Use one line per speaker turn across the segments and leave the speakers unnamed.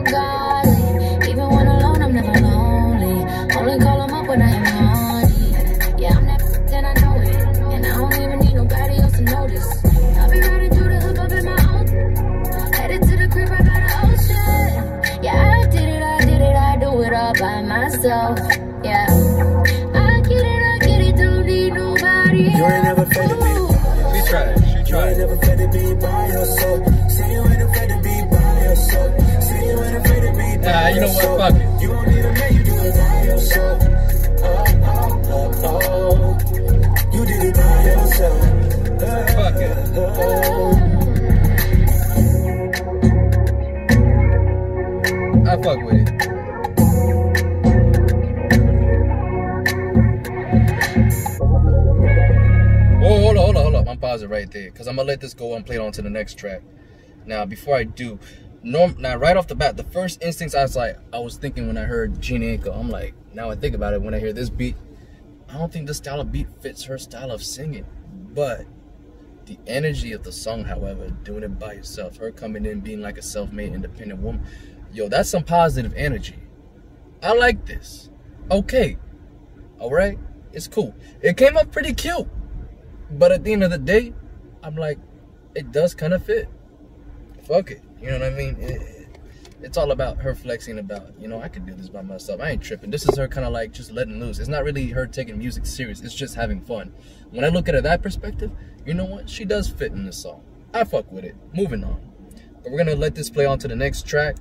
godly. Even when alone, I'm never lonely. Only call him up when I am horny. Yeah, I'm that and I know it. And I don't even need nobody else to notice. I'll be riding through the hood up in my own. Headed to the crib right by the ocean. Yeah, I did it, I do it all by myself. Yeah, I get it, don't need nobody.
You ain't never fed to be.
She tried.
You ain't never fed to be by yourself. Say you ain't afraid to be by yourself. Say you ain't afraid to be by
you know
yourself.
what? Fuck it.
You don't need a man, you do it by yourself. You did it by yourself.
Fuck it. I fuck with it. Whoa, hold up. I'm pausing right there because I'm gonna let this go and play it on to the next track. Now, before I do, now right off the bat, the first instincts I was thinking when I heard Gina Inca, I'm like, now I think about it, when I hear this beat, I don't think this style of beat fits her style of singing. But the energy of the song, however, doing it by yourself, her coming in being like a self-made independent woman, yo, that's some positive energy. I like this. Okay, all right, it's cool. It came up pretty cute, but at the end of the day, I'm like, it does kind of fit. Fuck it, you know what I mean? It's all about her flexing about, you know, I could do this by myself. I ain't tripping. This is her kind of like just letting loose. It's not really her taking music serious. It's just having fun. When I look at it that perspective, you know what? She does fit in this song. I fuck with it. Moving on. But we're going to let this play on to the next track.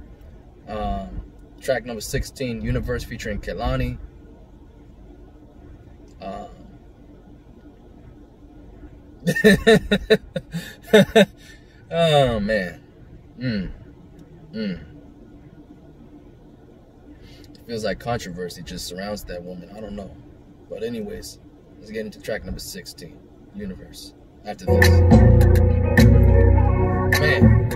Track number 16, Universe featuring Kehlani. Oh, man. It feels like controversy just surrounds that woman. I don't know. But anyways, let's get into track number 16, Universe. After this. Man.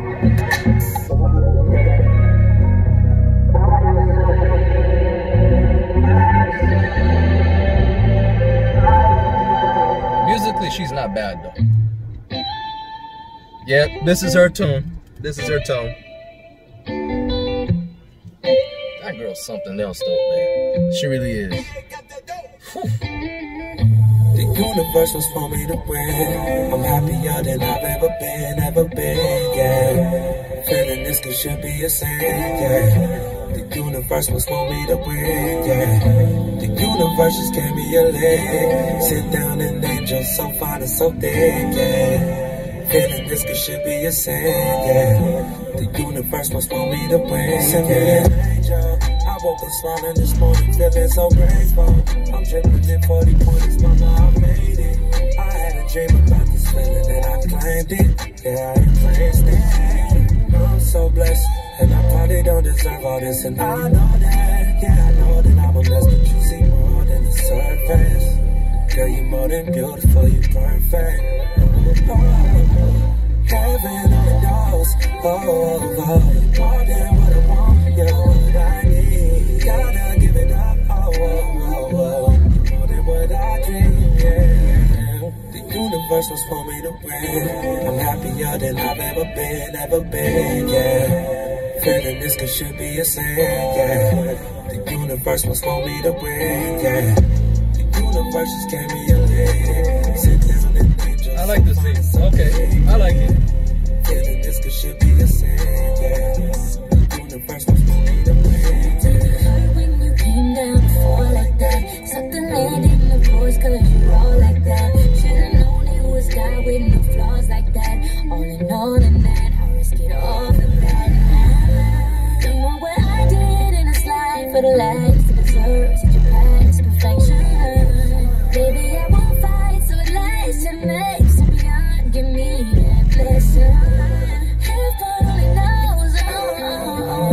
Musically, she's not bad though. Yeah, this is her tune. This is her tone. That girl's something else though, man. She really is. Whew.
The universe was for me to win. I'm happier than I've ever been, yeah. Feeling this could should be a sin, yeah. The universe was for me to win, yeah. The universe just gave me a leg. Sit down and angel, so fine and so thick, yeah. Feeling this could should be a sin, yeah. The universe must want me to win, send me an angel. I woke up smiling this morning, feeling so grateful. I'm dripping in 40 pointers, mama, I made it. I had a dream about this feeling and I claimed it. Yeah, I embraced it. I'm so blessed, and I probably don't deserve all this, and I know that. Yeah, I know that I'm a mess, but you see more than the surface. Girl, you're more than beautiful, you're perfect. Heaven only knows, more than what I want, you're what I need. Gotta give it up, more than what I dream, yeah. The universe was for me to win. I'm happier than I've ever been, yeah. Feeling this could should be a sin, yeah. The universe was for me to win, yeah. The universe just gave me a leg. Sit down and
I like this beat. Okay, I like it.
Feeling this could should be a sin, yeah. The universe was for me to win, yeah.
When you came down to fall like that, something landed in the voice, cause you all like that. Should've known it was God with no flaws like that. All in that, I risk it all for that. You know what I did in this life for the last to deserve such a past perfection. Baby, I won't fight, so it lasts and makes and beyond. Give me that blessing. Heaven only knows,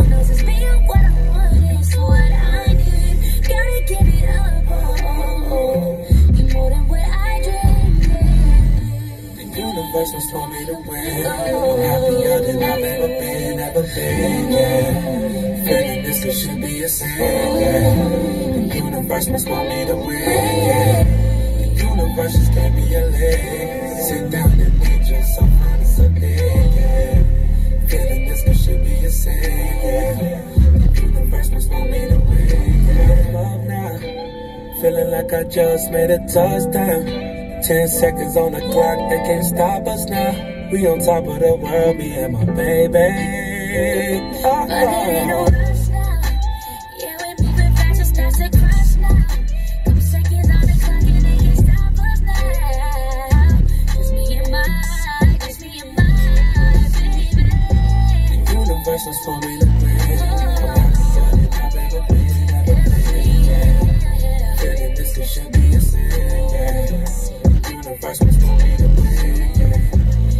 knows it's being what I want is what I need. Gotta give it up, you're more than what I dreamed.
The universe was for me to win. I'm happier than I've ever been, yeah. Feeling this could should be a sin, yeah. The universe must want me to win, yeah. The universe just gave me a leg. Sit down and nature, so fine and so big, yeah. Feeling this could should be a sin, yeah. like I just made a touchdown. 10 seconds on the clock, they can't stop us now. We on top of the world, me and my baby.
But it ain't no rush now. Yeah, we moving fast, it's starts to crush now. Couple seconds on the clock and they can't stop us now. Just me and my baby.
The universe was for me to win. I've ever been, yeah. Feeling this it should be a sin, yeah. The universe was for me to win, yeah.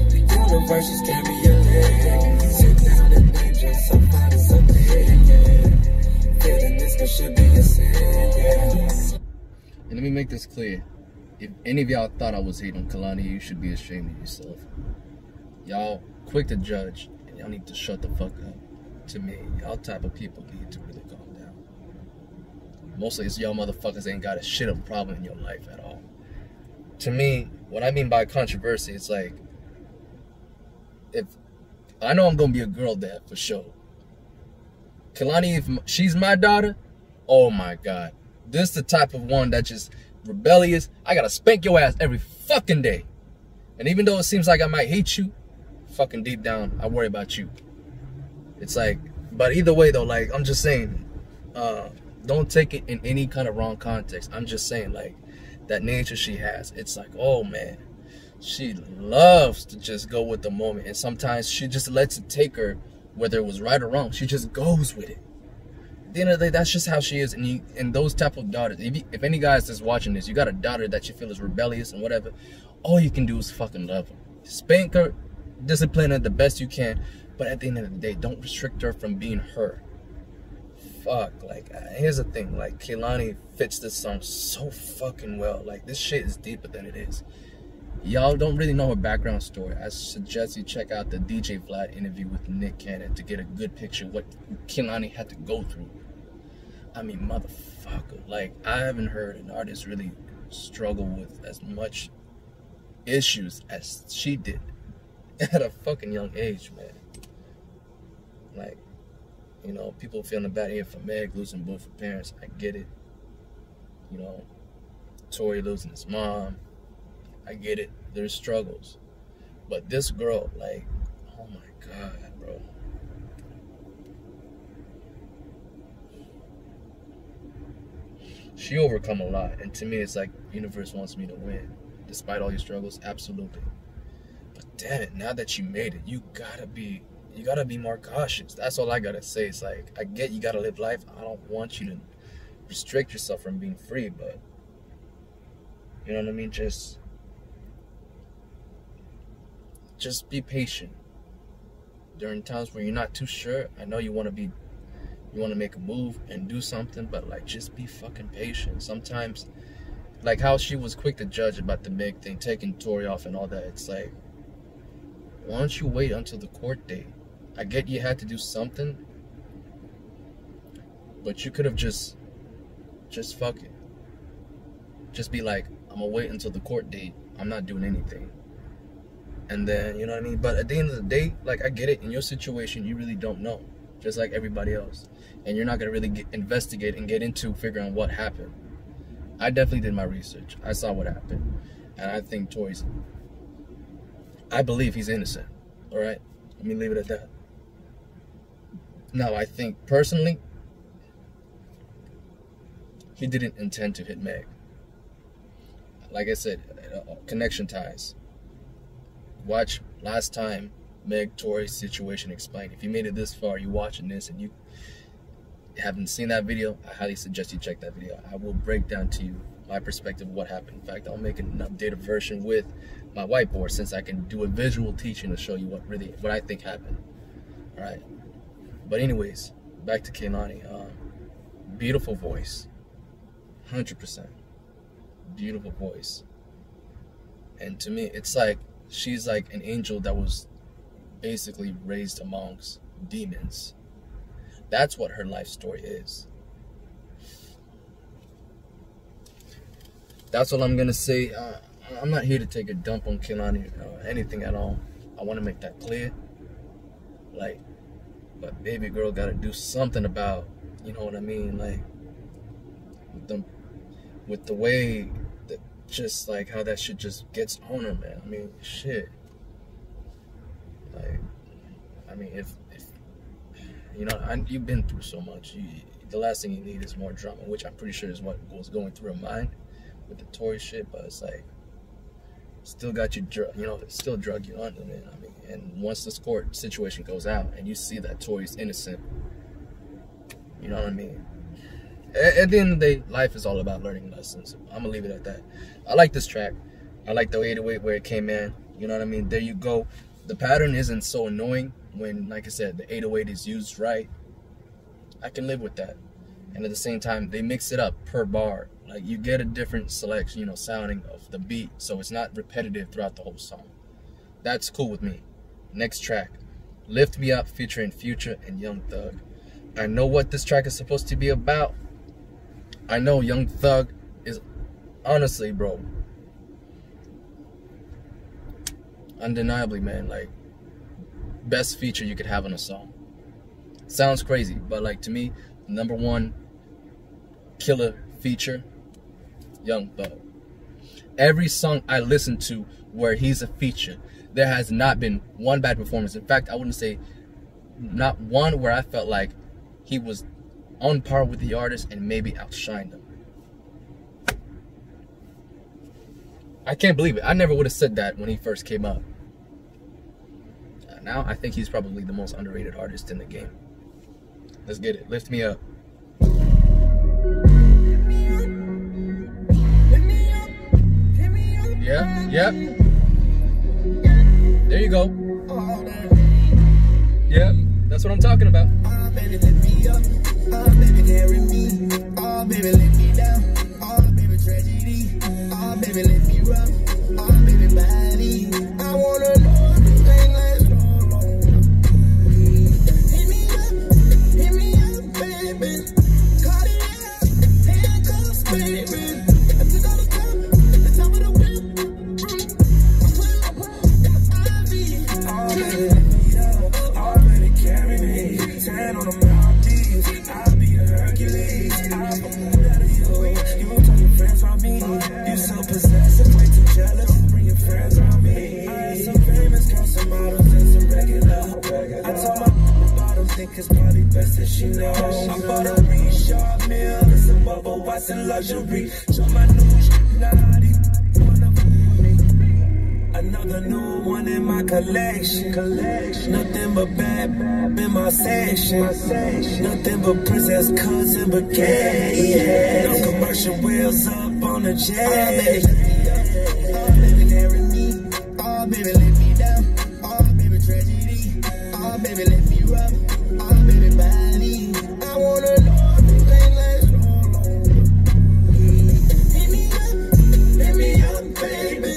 The universe just gave me a leg. Sit down and enjoy some fun and some big, yeah. Feeling this it should be a sin, yeah.
And let me make this clear. If any of y'all thought I was hating on Kehlani, you should be ashamed of yourself. Y'all quick to judge, and y'all need to shut the fuck up. To me, y'all type of people need to really calm down. Mostly it's y'all motherfuckers ain't got a shit of a problem in your life at all. To me, what I mean by controversy, it's like, if I know I'm gonna be a girl dad for sure. Kehlani, if she's my daughter, oh my god, this is the type of one that just rebellious. I gotta spank your ass every fucking day. And even though it seems like I might hate you, fucking deep down, I worry about you. It's like, but either way though, like, I'm just saying, don't take it in any kind of wrong context. I'm just saying, like, that nature she has, it's like, oh man, she loves to just go with the moment. And sometimes she just lets it take her, whether it was right or wrong. She just goes with it. At the end of the day, that's just how she is. And those type of daughters, if any guys that's watching this, you got a daughter that you feel is rebellious and whatever, all you can do is fucking love her. Spank her, discipline her the best you can, but at the end of the day, don't restrict her from being her. Fuck, like, here's the thing, like, Kehlani fits this song so fucking well. Like, this shit is deeper than it is. Y'all don't really know her background story. I suggest you check out the DJ Vlad interview with Nick Cannon to get a good picture of what Kehlani had to go through. I mean, motherfucker, like, I haven't heard an artist really struggle with as much issues as she did at a fucking young age, man. Like, you know, people feeling bad here for Meg losing both her parents. I get it. You know, Tory losing his mom. I get it. There's struggles. But this girl, like, oh my God, bro. She overcome a lot. And to me, it's like, the universe wants me to win. Despite all your struggles, absolutely. But damn it, now that you made it, you gotta be more cautious. That's all I gotta say. It's like, I get you gotta live life. I don't want you to restrict yourself from being free, but you know what I mean? Just be patient. During times where you're not too sure, I know you wanna make a move and do something, but like, just be fucking patient. Sometimes, like how she was quick to judge about the Meg thing, taking Tory off and all that, it's like, why don't you wait until the court date? I get you had to do something, but you could have just fuck it. Just be like, I'm gonna wait until the court date. I'm not doing anything. And then, you know what I mean? But at the end of the day, like, I get it. In your situation, you really don't know. Just like everybody else. And you're not gonna really investigate and get into figuring out what happened. I definitely did my research. I saw what happened. And I think I believe he's innocent. Alright? Let me leave it at that. Now, I think, personally, he didn't intend to hit Meg. Like I said, connection ties. Watch last time Meg Tory situation explained. If you made it this far, you watching this, and you haven't seen that video, I highly suggest you check that video. I will break down to you my perspective of what happened. In fact, I'll make an updated version with my whiteboard, since I can do a visual teaching to show you what I think happened. All right. But anyways, back to Kehlani. Beautiful voice, 100%. Beautiful voice. And to me, it's like she's like an angel that was basically raised amongst demons. That's what her life story is. That's all I'm gonna say. I'm not here to take a dump on Kehlani or anything at all. I want to make that clear. Like, but baby girl gotta do something about, you know what I mean? Like, with the way that just like how that shit just gets on her, man. I mean, shit. Like, I mean, if you know, you've been through so much. The last thing you need is more drama, which I'm pretty sure is what was going through her mind with the Tory shit. But it's like, still got you, you know, it still drug you under, man. I mean, and once this court situation goes out and you see that Tory's innocent, you know what I mean? At the end of the day, life is all about learning lessons. I'm gonna leave it at that. I like this track. I like the 808 where it came in. You know what I mean? There you go. The pattern isn't so annoying when, like I said, the 808 is used right. I can live with that. And at the same time, they mix it up per bar. Like, you get a different selection, you know, sounding of the beat, so it's not repetitive throughout the whole song. That's cool with me. Next track, Lift Me Up featuring Future and Young Thug. I know what this track is supposed to be about. I know Young Thug is, honestly, bro, undeniably, man, like, best feature you could have on a song. Sounds crazy, but like, to me, #1 killer feature, Young Thug. Every song I listen to where he's a feature, there has not been one bad performance. In fact, I wouldn't say not one where I felt like he was on par with the artist and maybe outshined them. I can't believe it. I never would have said that when he first came up. Now I think he's probably the most underrated artist in the game. Let's get it. Lift Me Up. Yeah, yeah. There you go. Yeah, that's what I'm talking about.
Oh, baby, lift me up. Oh, baby, carry me. Oh, baby, lift me down. Oh, baby, tragedy. Oh, baby, lift me up. Oh, baby, body. I wanna know if this ain't last so long. Hit me up, baby. Cardiac, handcuffs, baby. I took all the top of the whip. Oh, baby, lift me up. Oh, baby, carry me. Turn on the mouthpiece. I'll be a Hercules. I'll be better you. You won't tell your friends on me. You so possessive, way too jealous. Bring your friends on me. I had some famous girls, some models, and some regular. I told my about them, think it's probably best that she knows. I bought a Richard Mille and some bubble whites and luxury. Show my new naughty. Another new one in my collection. Nothing but bad in my section. Nothing but princess cuts and bouquet. No commercial wheels up on the jet. Oh, baby, carry me. Oh, baby, let me down. Oh, baby, tragedy. Oh, baby, let me up. Oh, baby, body. I wanna know if this ain't last so long. Hit me up, baby.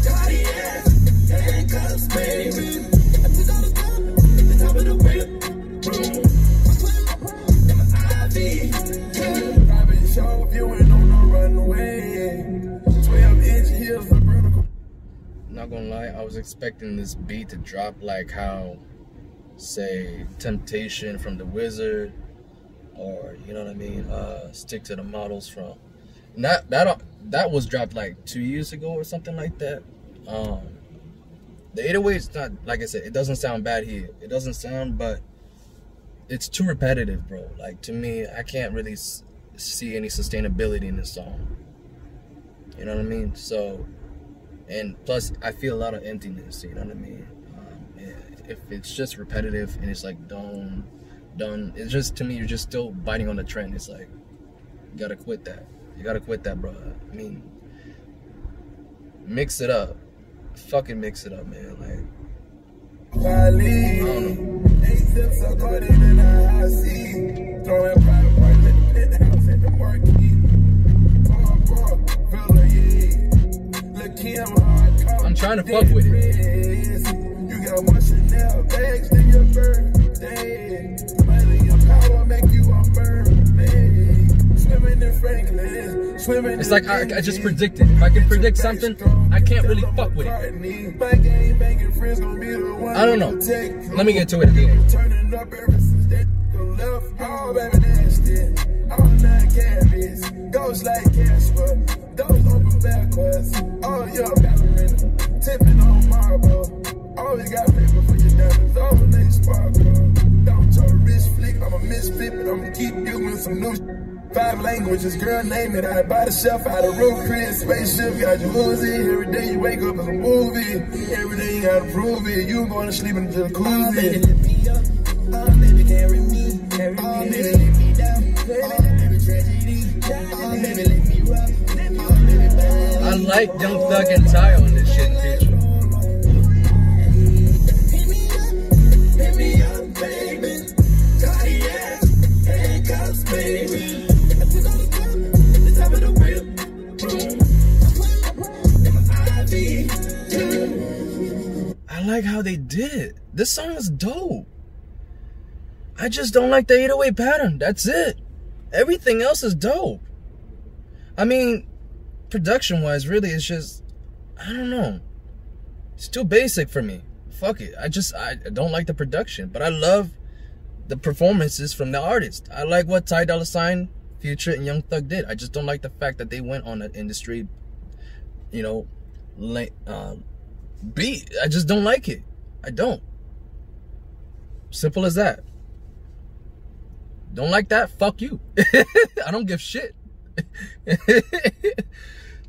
Cardiac, handcuffs, baby. I took all the top of the whip. My IV. Private show viewing on the runway. 12-inch heels for vertical.
Not gonna lie, I was expecting this beat to drop like how, say, Temptation from The Wizard, or, you know what I mean, Stick to the Models from. And that was dropped like 2 years ago or something like that. The 808's not, like I said, it doesn't sound bad here. It doesn't sound, but it's too repetitive, bro. Like, to me, I can't really see any sustainability in this song. You know what I mean? So, and plus, I feel a lot of emptiness, you know what I mean? If it's just repetitive and it's like done, it's just, to me, you're just still biting on the trend. It's like, you gotta quit that. You gotta quit that, bro. I mean, mix it up. Fucking mix it up, man. Like, I don't know. I'm trying to fuck with it.
You got more Chanel bags than your birthday. Money and power make you a mermaid. Swimming in Franklin, swimming.
It's like I just predicted. If I can predict something, I can't really fuck with it. I don't know. Let me get to it again.
I'm not cabbage, ghost like Casper. Those open backwards. Oh, you're a ballerina. Tipping on marble. Always got paper for your diamonds. All they sparkle. Don't try to wrist flick. I'm a misfit, but I'ma keep you with some new 5 languages, girl, name it. I buy the shelf out of roof, Chris. Spaceship, got your Uzi. Every day you wake up as a movie. Every day you gotta prove it. You going to sleep in the jacuzzi. Oh, baby, lift me up. Oh, baby, carry me. Oh, baby, lift me down. Oh, baby, tragedy. Oh, baby, lift me up. Oh, baby, bad.
I like Young Thug and Ty on this shit, bitch.
Hit me up, baby. Cardiac, handcuffs, baby.
I like how they did it. This song is dope. I just don't like the 808 pattern. That's it. Everything else is dope. I mean, production-wise, really, it's just, I don't know. It's too basic for me. Fuck it. I don't like the production, but I love the performances from the artist. I like what Ty Dolla $ign, Future, and Young Thug did. I just don't like the fact that they went on an industry, you know, beat. I just don't like it. I don't. Simple as that. Don't like that? Fuck you. I don't give shit.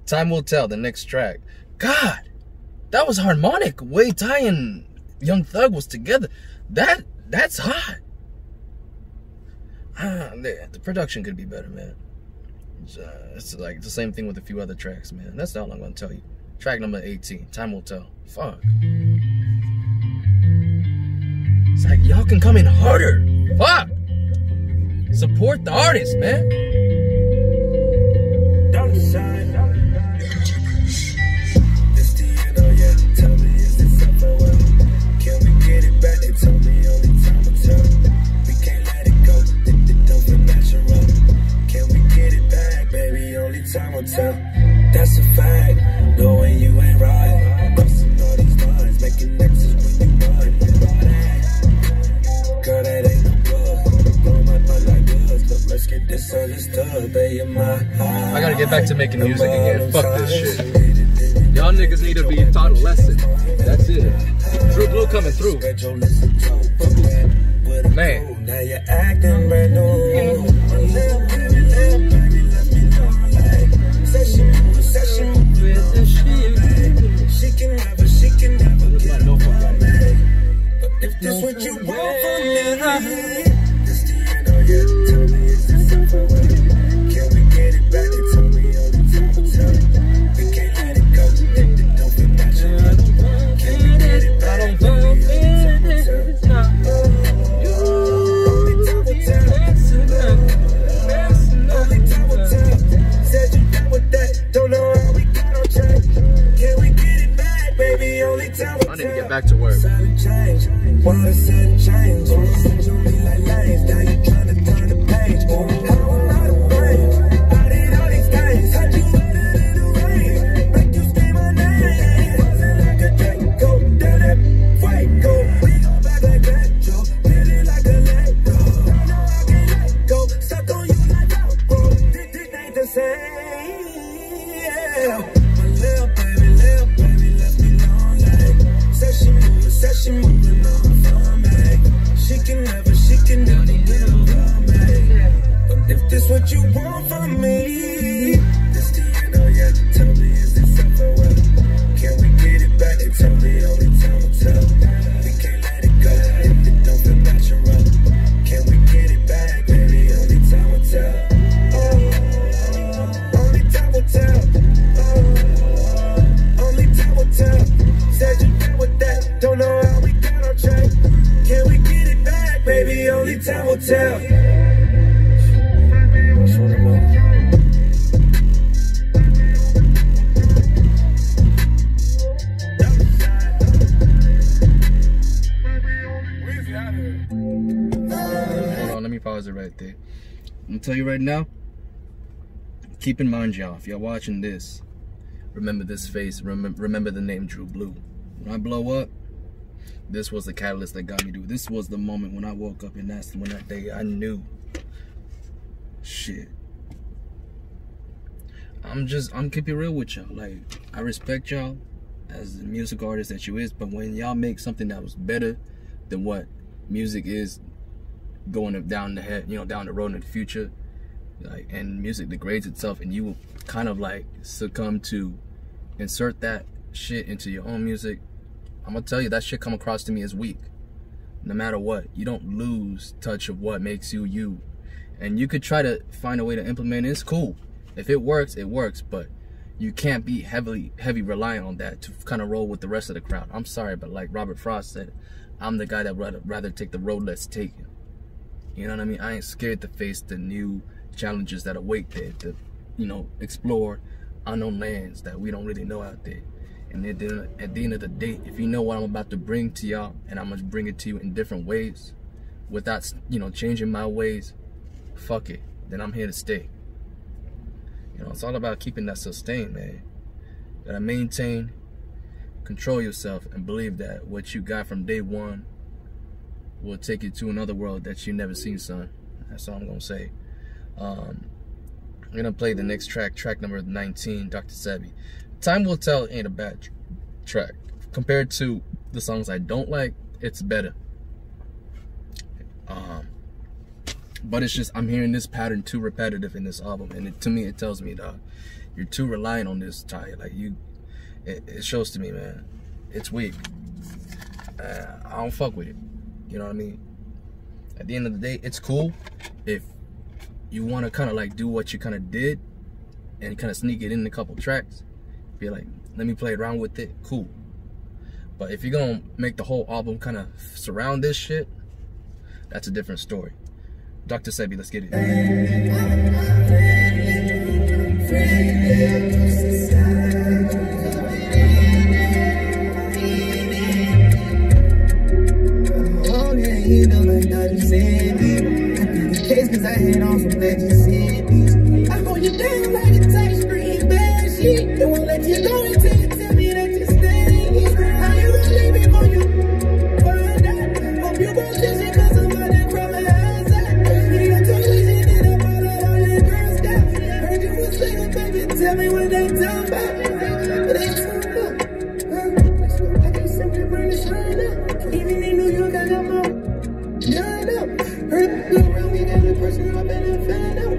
Time will tell, the next track. God, that was harmonic. Way Ty and Young Thug was together. That's hot. The production could be better, man. It's like the same thing with a few other tracks, man. That's all I'm gonna tell you. Track number 18, Time Will Tell. Fuck. It's like, y'all can come in harder. Fuck. Support the artist, man.
Dolla $ign. This the end, oh yeah. Tell me, is this up or what? Can we get it back? They told me only time will tell. We can't let it go. It don't feel natural. Can we get it back, baby? Only time will tell. That's a fact. Knowing you ain't right. Crossing all these lines, making nexus when you run. Girl, that ain't no good. Blow my butt like this. Look, let's get this understood, baby. My heart.
I gotta get back to making music again. Fuck this shit. Y'all niggas need to be taught a lesson. That's it. True Blue coming through. Man.
Now you're acting brand new. She can never get over me. But if this what you want from me, this the end, oh yeah. Tell me, is this up for what? Can we get it back? They told me only time will tell. We can't let it go. It don't feel natural. Can we get it back? Baby, only time will tell. Only time will tell. Only time will tell. Said you done with that. Don't know how we got on track. Can we get it back, baby? Only time will tell.
I need to get back to work.
Sudden change. Wanna sudden change. Send you me like lanes. Now you tryna turn the page. How am I to blame? I did all these things. Had you wetter than the rain. Make you scream my name. Buzzing like a Draco. Down that Fuego. We go back like retro. Hit it like a Lego. Don't know I can let go. Suck on you like Velcro. This ain't the same. My little baby left me lonely. Said she moving on from me. She can never get over me. But if this what you want from me, this the end, oh yeah. Tell me, is this up or what? Can we get it back? They tell me only time will tell. We can't let it go if it don't feel natural. Can we get it back, baby? Only time will tell. Only time will tell. Only time will tell. Said you done with that. Don't know how we got on track. Can we get it back, baby? Only time will tell.
Hold on, let me pause it right there. I'm gonna tell you right now, keep in mind, y'all, if y'all watching this, remember this face, remember the name True Blue. When I blow up, this was the catalyst that got me to. This was the moment when I woke up, and that's when that day I knew shit. I'm keeping it real with y'all. Like, I respect y'all as the music artist that you is, but when y'all make something that was better than what music is going down the head, you know, down the road in the future, like, and music degrades itself, and you will kind of like succumb to insert that shit into your own music, I'm gonna tell you that shit come across to me as weak. No matter what, you don't lose touch of what makes you you, and you could try to find a way to implement it. It's cool. If it works, but you can't be heavy reliant on that to kind of roll with the rest of the crowd. I'm sorry, but like Robert Frost said, I'm the guy that would rather take the road less taken. You know what I mean? I ain't scared to face the new challenges that await there, to, you know, explore unknown lands that we don't really know out there. And at the end of the day, if you know what I'm about to bring to y'all, and I'm gonna bring it to you in different ways, without, you know, changing my ways, fuck it, then I'm here to stay. You know, it's all about keeping that sustained, man. You gotta maintain, control yourself, and believe that what you got from day one will take you to another world that you never seen, son. That's all I'm gonna say. I'm gonna play the next track number 19, Dr. Sebi. Time Will Tell ain't a bad track. Compared to the songs I don't like, it's better. But it's just, I'm hearing this pattern too repetitive in this album, and to me it tells me, dog, you're too reliant on this, Ty. Like, it shows to me, man, it's weak. I don't fuck with it. You know what I mean? At the end of the day, it's cool if you want to kind of like do what you kind of did and kind of sneak it in a couple tracks. Be like, let me play around with it, cool. But if you're gonna make the whole album kind of surround this shit, that's a different story. Dr. Sebi, let's get it.
Cause I hit on some legends. I hold you down like a tight screen bad shit. They won't let you go until you tell me that you stay. How you gonna leave me for you? Find out. Hope you won't miss it cause I'm out there crumbling outside. You got too easy, then I'm all out on your girl stop. Heard you was single, baby, tell me what they talking about. But they talking about. I can simply bring the sun up. Even in New York, I got more. None up. Heard you around me, got a person up and found out.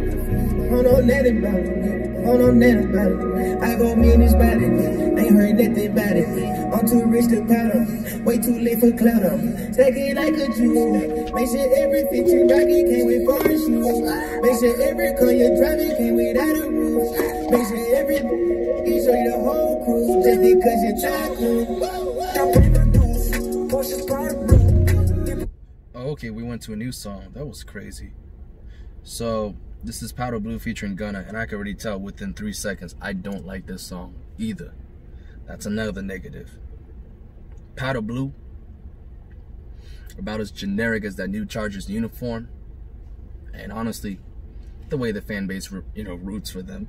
Hold on, that about it. Hold on, that about it. I go mean this body. Ain't heard nothing about it. I'm too rich to powder. Way too late for clout. Stack it like a juice. Make sure every fit you rockin' came with foreign shoes. Make sure every car you're driving came without a roof. Make sure every can show you the whole crew. Just because you're trying to.
Oh, okay, we went to a new song. That was crazy. So this is Powder Blue featuring Gunna, and I can already tell within 3 seconds I don't like this song either. That's another negative. Powder Blue, about as generic as that new Chargers uniform, and honestly, the way the fan base, you know, roots for them.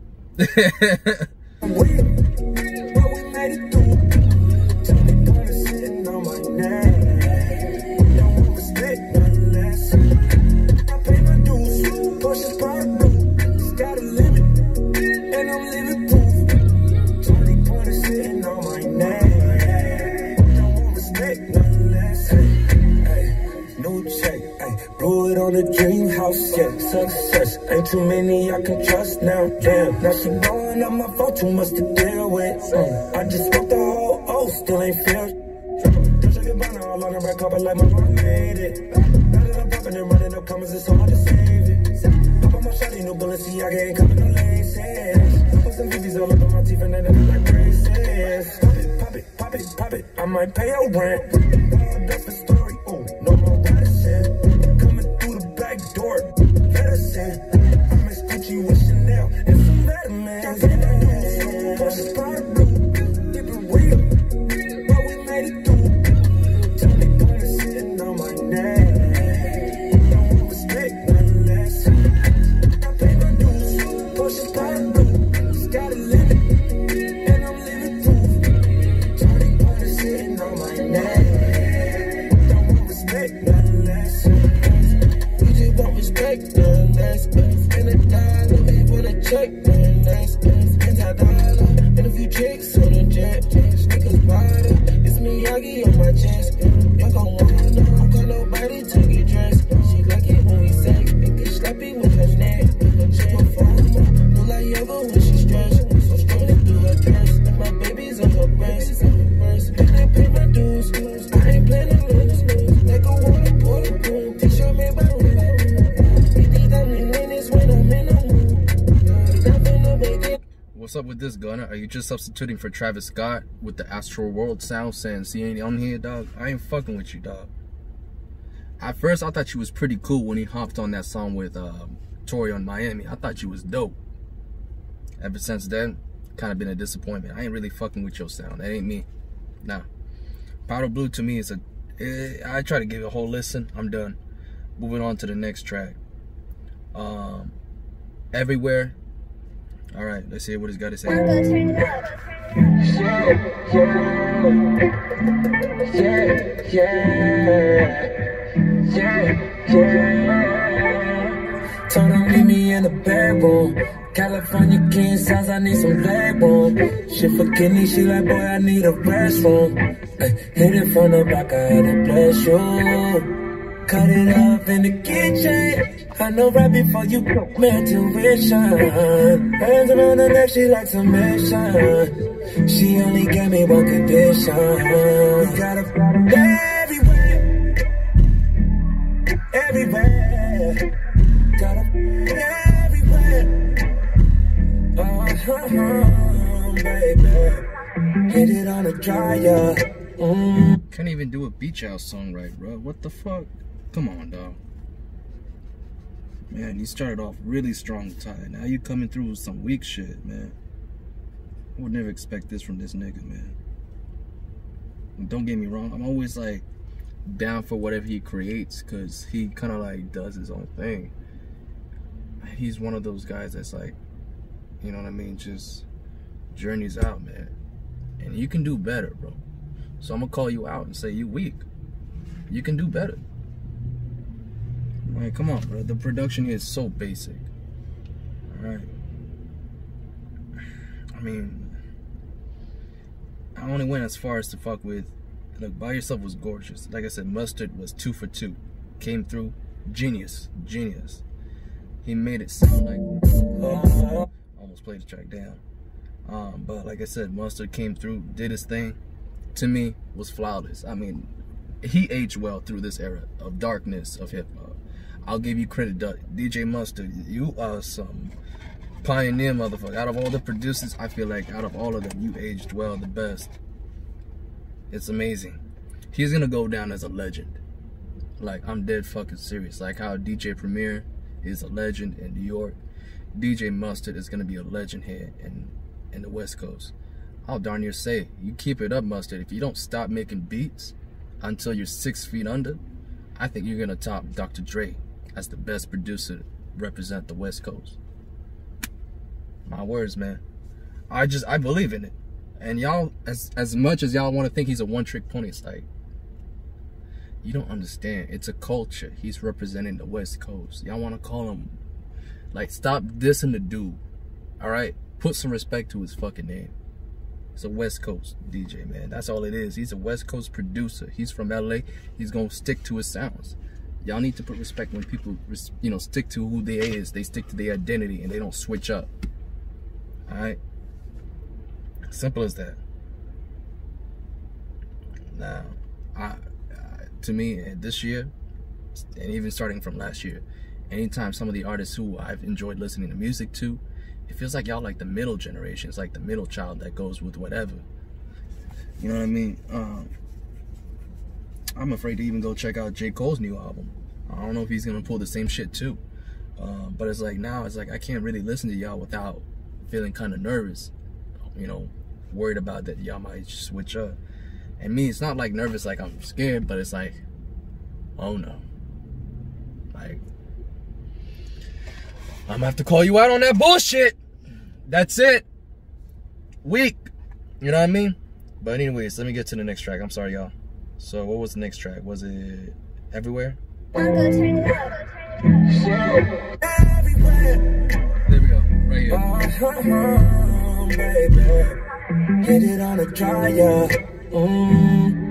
On a dream house, yeah, success. Ain't too many I can trust now, damn. Now she blowing up my phone, too much to deal with. I just got the whole O, still ain't feel. Don't check it by now, I'm on the back up, like my mom made it. Now that I'm popping and running up comments, it's hard to save it. Pop on my shawty, no Balenciaga, ain't coming no laces. Put some VVs all over my teeth and they never like braces. Pop it, pop it, pop it, pop it, I might pay your rent. That's the story, ooh, no more medicine. Door, medicine. I'm as Gucci with Chanel and some vitamins. Push this powder blue, keep it real. But we made it through. Tony Gonna sitting on my neck. Don't want respect, nothing less. I pay my dues. Push this powder blue, it's got a limit, and I'm living proof. Tony Gonna sitting on my neck. Don't want respect, nothing less.
just want respect, man, that's and a dollar, they wanna check, man, that's anti-dollar, and a few chicks on the jet, niggas water, it's Miyagi on my chest, y'all gon' wanna, don't call nobody to get dressed, she like it when we sex, it get slappy with her neck, she perform, no like ever when she stressed, so strolling through her dress, like my baby's on her breast, and I pay my dues, I ain't playing no lose, like a water boy, t-shirt made by Room,
what's up with this, Gunner? Are you just substituting for Travis Scott with the Astro World sound saying, see, ain't on here, dog? I ain't fucking with you, dog. At first, I thought you was pretty cool when he hopped on that song with Tori on Miami. I thought you was dope. Ever since then, kind of been a disappointment. I ain't really fucking with your sound. That ain't me. Nah. Powder Blue to me is I try to give it a whole listen. I'm done. Moving on to the next track. Everywhere. All right, let's hear what he's got to say.
I'm gonna turn it up.
Told him meet me in the bedroom. California king size, I need some legroom. Shit for kidney, she like, boy, I need a restroom. Hit it from the back, I had to bless you. Cut it up in the kitchen. I know right before you met tuition. Hands around her neck, she like some mission. She only gave me one condition. We gotta everywhere, everywhere. Gotta everywhere. Baby. Hit it on the dryer.
Can't even do a beach house song right, bro. What the fuck? Come on, dog. Man, you started off really strong, Ty. Now you coming through with some weak shit, man. I would never expect this from this nigga, man. And don't get me wrong, I'm always like down for whatever he creates, cause he kind of like does his own thing. He's one of those guys that's like, you know what I mean, just journeys out, man. And you can do better, bro. So I'm gonna call you out and say you weak. You can do better. Like, come on, bro. The production here is so basic. Alright. I mean, I only went as far as to fuck with, look, By Yourself was gorgeous. Like I said, Mustard was 2 for 2. Came through. Genius. Genius. He made it sound like, almost played the track down. But like I said, Mustard came through, did his thing. To me, was flawless. I mean, he aged well through this era of darkness of hip-hop. I'll give you credit, DJ Mustard. You are some pioneer, motherfucker. Out of all the producers, I feel like out of all of them, you aged well the best. It's amazing. He's gonna go down as a legend. Like, I'm dead fucking serious. Like how DJ Premier is a legend in New York, DJ Mustard is gonna be a legend here in the West Coast. I'll darn near say, you keep it up, Mustard. If you don't stop making beats until you're 6 feet under, I think you're gonna top Dr. Dre as the best producer to represent the West Coast. My words, man. I believe in it. And y'all, as much as y'all want to think he's a one-trick pony, it's like, you don't understand. It's a culture. He's representing the West Coast. Y'all want to call him, like, stop dissing the dude. All right? Put some respect to his fucking name. It's a West Coast DJ, man. That's all it is. He's a West Coast producer. He's from LA. He's going to stick to his sounds. Y'all need to put respect when people, you know, stick to who they is. They stick to their identity and they don't switch up. All right? Simple as that. Now, to me, this year, and even starting from last year, anytime some of the artists who I've enjoyed listening to music to, it feels like y'all like the middle generation. It's like the middle child that goes with whatever. You know what I mean? I'm afraid to even go check out J. Cole's new album. I don't know if he's gonna pull the same shit too. But it's like now, it's like I can't really listen to y'all without feeling kind of nervous. You know, worried about that y'all might switch up. And me, it's not like nervous like I'm scared, but it's like, oh no. Like, I'm gonna have to call you out on that bullshit. That's it. Weak. You know what I mean? But anyways, let me get to the next track. I'm sorry, y'all. So what was the next track? Was it Everywhere?
I'm gonna turn it up.
There we go, right here.
Baby, hit it on a dryer.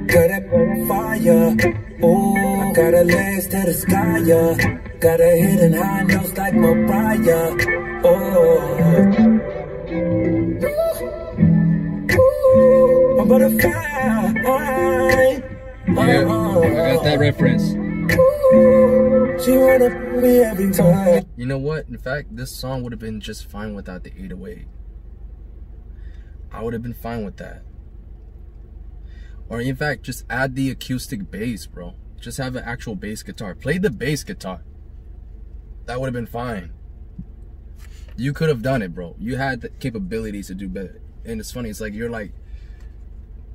Got it fire. Ooh, got her legs to the sky, yeah. Got her hitting high notes like Mariah. I'm butterfly.
Yeah, I got that reference.
She wanna me every time.
You know what? In fact, this song would have been just fine without the 808. I would have been fine with that. Or in fact, just add the acoustic bass, bro. Just have an actual bass guitar. Play the bass guitar. That would have been fine. You could have done it, bro. You had the capabilities to do better. And it's funny, it's like you're like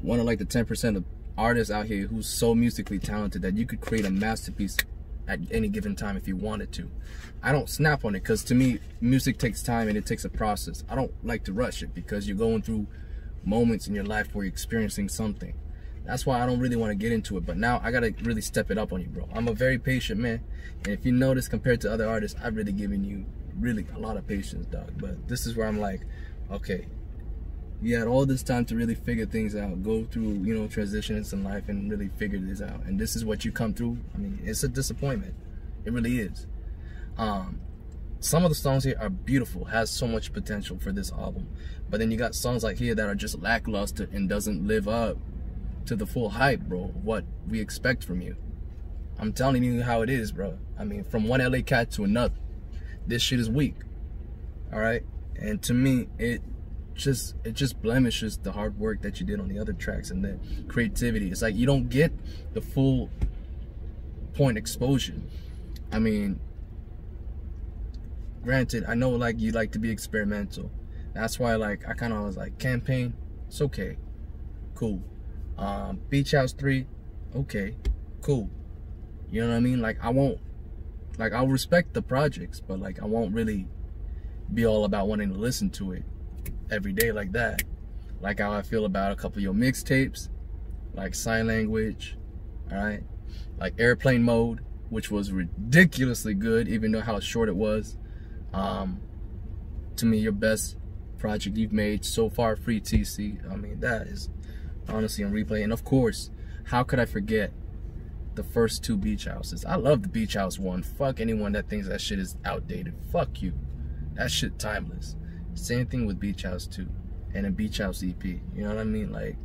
one of like the 10% of artists out here who's so musically talented that you could create a masterpiece at any given time if you wanted to. I don't snap on it because to me, music takes time and it takes a process. I don't like to rush it because you're going through moments in your life where you're experiencing something. That's why I don't really want to get into it. But now I gotta really step it up on you, bro. I'm a very patient man. And if you notice, compared to other artists, I've really given you really a lot of patience, dog. But this is where I'm like, okay, you had all this time to really figure things out, go through, you know, transitions in life and really figure this out. And this is what you come through. I mean, it's a disappointment. It really is. Some of the songs here are beautiful, has so much potential for this album. But then you got songs like here that are just lackluster and doesn't live up to the full hype, bro, what we expect from you. I'm telling you how it is, bro. I mean, from one LA cat to another, this shit is weak. All right? And to me, it just blemishes the hard work that you did on the other tracks and the creativity. It's like you don't get the full point exposure. I mean, granted, I know like you like to be experimental. That's why like I kind of was like, Campaign, it's okay, cool. Beach House 3, okay, cool. You know what I mean? Like I'll respect the projects, but like I won't really be all about wanting to listen to it every day like that. Like how I feel about a couple of your mixtapes, like Sign Language, all right, like Airplane Mode, which was ridiculously good, even though how short it was. To me, your best project you've made so far, Free TeeCee. I mean, that is honestly on replay. And of course, how could I forget the first two Beach Houses? I love the Beach House one. Fuck anyone that thinks that shit is outdated. Fuck you. That shit timeless. Same thing with Beach House 2 and a Beach House EP. You know what I mean? Like,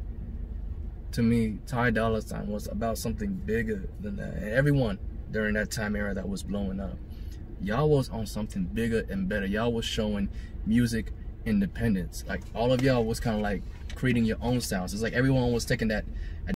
to me, Dolla was about something bigger than that. And everyone during that time era that was blowing up, y'all was on something bigger and better. Y'all was showing music independence. Like all of y'all was kind of like creating your own sounds. It's like everyone was taking that